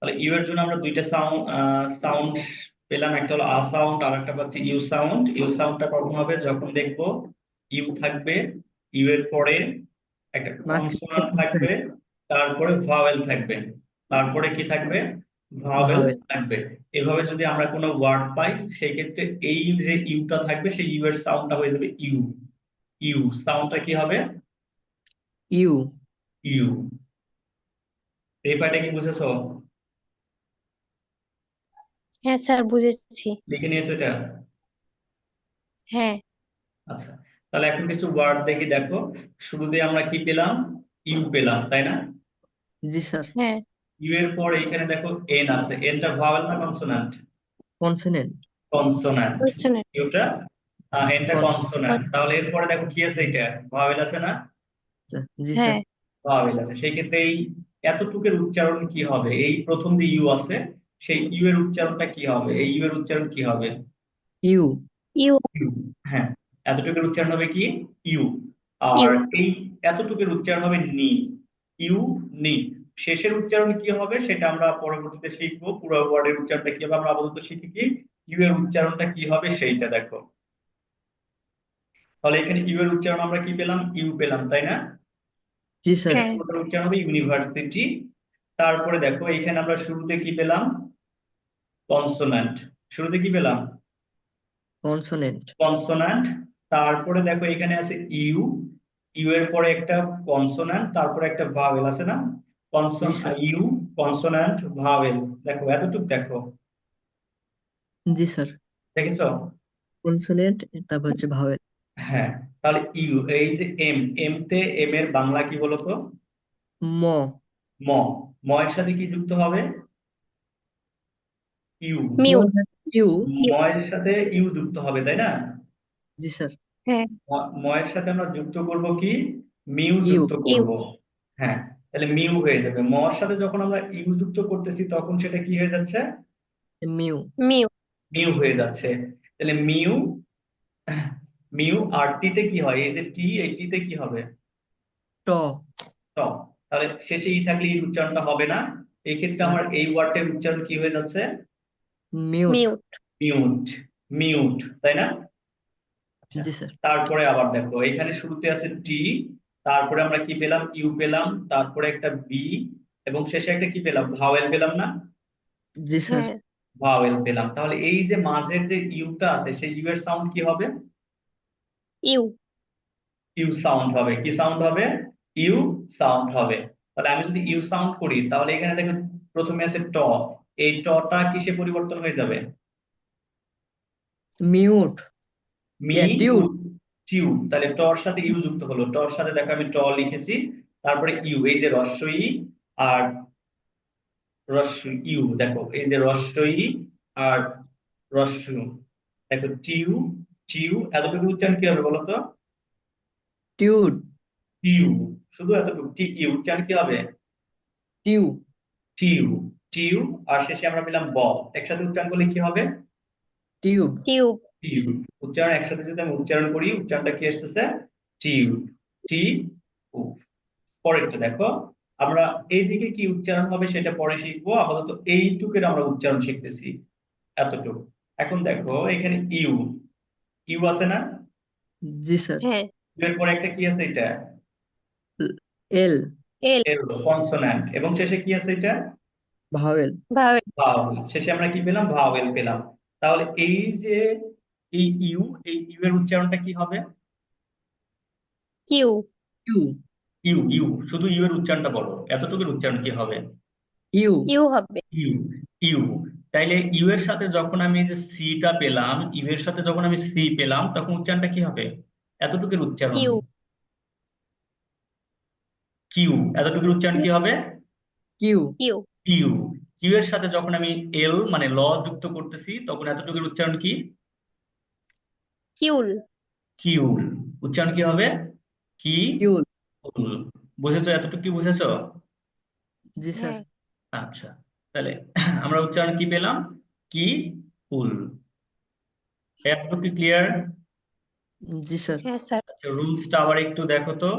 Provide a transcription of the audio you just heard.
তাহলে ইউ এর জন্য আমরা দুইটা সাউন্ড পেলাম, একটা হলো আ সাউন্ড আর একটা পাচ্ছি ইউ সাউন্ড। ইউ সাউন্ডটা কখন হবে, যখন দেখবো ইউ থাকবে, ইউ এর পরে একটা মাঝখানে কনসোনান্ট থাকবে, কনসোনেন্ট। তারপরে ভাওয়েল থাকবে, তারপরে কি থাকবে, ভাওয়েল ভাওয়েল। থাকবে। এভাবে যদি আমরা কোনো ওয়ার্ড পাই, সেই ক্ষেত্রে এই যে ইউটা থাকবে সেই ইউ এর সাউন্ডটা হয়ে যাবে ইউ। ইউ সাউন্ডটা কি হবে, ইউ। ইউ। এই পার্টটা কি বুঝেছো? হ্যাঁ স্যার, বুঝেছি। লিখে নিয়েছো এটা? হ্যাঁ। আচ্ছা, তাহলে এখন কিছু ওয়ার্ড দেখি, দেখো। শুরুতে আমরা কি পেলাম, ইউ পেলাম, তাই না? জি স্যার। হ্যাঁ। ইউ এর পর এখানে দেখো এন আছে, এনটা ভাওয়েল না কনসোনান্ট? কনসোনেন্ট। কনসোনান্ট। বুঝছেন? ইউটা এনটা কনসোনান্ট, তাহলে এরপরে দেখো কি আছে, এটা ভাওয়েল আছে না? জি স্যার। হ্যাঁ। ভাওয়েল আছে, সেই ক্ষেত্রে এই এতটুকুর উচ্চারণ কি হবে, এই প্রথম যে ইউ আছে সেই ইউ এর উচ্চারণটা কি হবে, এই ইউ এর উচ্চারণ কি হবে? ইউ। ইউ। ইউ। হ্যাঁ, এতটুকুর উচ্চারণ হবে কি, ইউ। ইউ। আর এই এতটুকুর উচ্চারণ হবে নি, ইউ, নি। শেষের উচ্চারণ কি হবে সেটা আমরা পরবর্তীতে শিখবো, পুরো ওয়ার্ডের উচ্চারণটা কি হবে। আমরা আপাতত শিখি কি ইউ এর উচ্চারণটা কি হবে সেইটা দেখো। তাহলে এখানে ইউ এর উচ্চারণ আমরা কি পেলাম, ইউ পেলাম, তাই না? জি স্যার। এটা হ্যাঁ। পুরোটার উচ্চারণ হবে ইউনিভার্সিটি। তারপরে দেখো এখানে আমরা শুরুতে কি পেলাম, কনসোনান্ট। শুরুতে কি পেলাম, কনসোনেন্ট। কনসোনান্ট। তারপরে দেখো এখানে আছে ইউ, ইউ এর পরে একটা কনসোনান্ট, তারপরে একটা ভাওয়েল আছে না, জি consonant sir. U, consonant, vowel. দেখো এতটুকু দেখো, জি স্যার। দেখেছো? কনসোনেন্ট, তারপর হচ্ছে ভাওয়েল। হ্যাঁ। তাহলে ইউ, এই যে এম, এম তে এম এর বাংলা কি বলতো? ম। ম। ম এর সাথে কি যুক্ত হবে, ইউ। মিউট। ইউ। ম ইউ। এর সাথে ইউ যুক্ত হবে, তাই না? জি স্যার। হ্যাঁ। ম এর সাথে আমরা যুক্ত করব কি, মিউ ইউ। যুক্ত ইউ। করব। হ্যাঁ, তাহলে মিউ হয়ে যাবে। ম এর সাথে যখন আমরা ইউ যুক্ত করতেছি তখন সেটা কি হয়ে যাচ্ছে, মিউ। মিউ। মিউ হয়ে যাচ্ছে। তাহলে মিউ, মিউ। আর টি তে কি হয়, এই যে টি, এই টি তে কি হবে, ট। ট। তাহলে শেষে ই থাকলে এই উচ্চারণটা হবে না। এই ক্ষেত্রে না। আমার এই ওয়ার্ডটার উচ্চারণ কি হয়ে যাচ্ছে, মিউট। মিউট। মিউট। মিউট, তাই না? আচ্ছা। জি স্যার। তারপরে আবার দেখো এখানে শুরুতে আছে টি, তারপরে আমরা কি পেলাম, ইউ পেলাম, তারপরে একটা বি, এবং শেষে একটা কি পেলাম, ভাওয়েল পেলাম না? জি স্যার। হ্যাঁ। ভাওয়েল পেলাম। তাহলে এই যে মাঝের যে ইউটা আছে সেই ইউ এর সাউন্ড কি হবে, ইউ। ইউ সাউন্ড হবে। কি সাউন্ড হবে, ইউ সাউন্ড হবে। তাহলে আমি যদি ইউ সাউন্ড করি তাহলে এখানে দেখো প্রথমে আছে ট, এই টটা কিসে পরিবর্তন হয়ে যাবে, মিউট। মি, উ, টিউট। টিউ। তাহলে টর সাথে ইউ যুক্ত হলো, টর সাথে দেখো আমি ট লিখেছি, তারপরে ইউ, এই যে হ্রস্ব ই আর হ্রস্ব ইউ, দেখো এই যে হ্রস্ব ই আর হ্রস্ব উ। দেখো টিউ, টিউ। এতটুকু উচ্চারণ কি হবে বলো তো, টিউট। টিউ। শুধু এতটুকু, টি ইউ উচ্চারণ কি হবে, টিউ। টিউ, টিউ। আর শেষে আমরা পেলাম ব, একসাথে উচ্চারণ করলে কি হবে, টিউব। টিউব। টিউ। উচ্চারণ একসাথে যদি আমি উচ্চারণ করি উচ্চারণটা কি আসতেছে, টিউ, টি, উ। পরেরটা দেখো, আমরা এইদিকে কি উচ্চারণ হবে সেটা পরে শিখবো, আপাতত এইটুকের আমরা উচ্চারণ শিখতেছি, এতটুকু। এখন দেখো এখানে ইউ, ইউ আছে না? জি স্যার। হ্যাঁ। ইউ এর পরে একটা কি আছে, এটা এল। এল। এল, কনসোন্যান্ট, এবং শেষে কি আছে, এটা ভাওয়েল। ভাওয়েল। ভাওয়েল। শেষে আমরা কি পেলাম, ভাওয়েল পেলাম। তাহলে এই যে এই ইউ, এই ইউ এর উচ্চারণটা কি হবে, কিউ। ইউ। U, U. শুধু ইউ এর উচ্চারণটা বলো, এতটুকুর উচ্চারণ কি হবে, ইউ। ইউ হবে। U, U. তাইলে ইউ এর সাথে যখন আমি এই যে সিটা পেলাম, ইউ এর সাথে যখন আমি সি পেলাম তখন উচ্চারণটা কি হবে, এতটুকুর উচ্চারণ, কিউ। কিউ। এতটুকুর উচ্চারণ কি হবে, কিউ। কিউ। কিউ। কিউ এর সাথে যখন আমি এল মানে ল যুক্ত করতেছি তখন এতটুকুর উচ্চারণ কি, কিউল। কিউল। উচ্চারণ কি হবে, কি, কিউল। উল। বুঝেছো, এতটুকু কি বুঝেছো? জি স্যার। হ্যাঁ। আচ্ছা, তাহলে আমরা উচ্চারণ কি পেলাম, কি, উল। এতটুকু ক্লিয়ার? জি স্যার। হ্যাঁ স্যার। আচ্ছা, রুলসটা আবার একটু দেখো তো।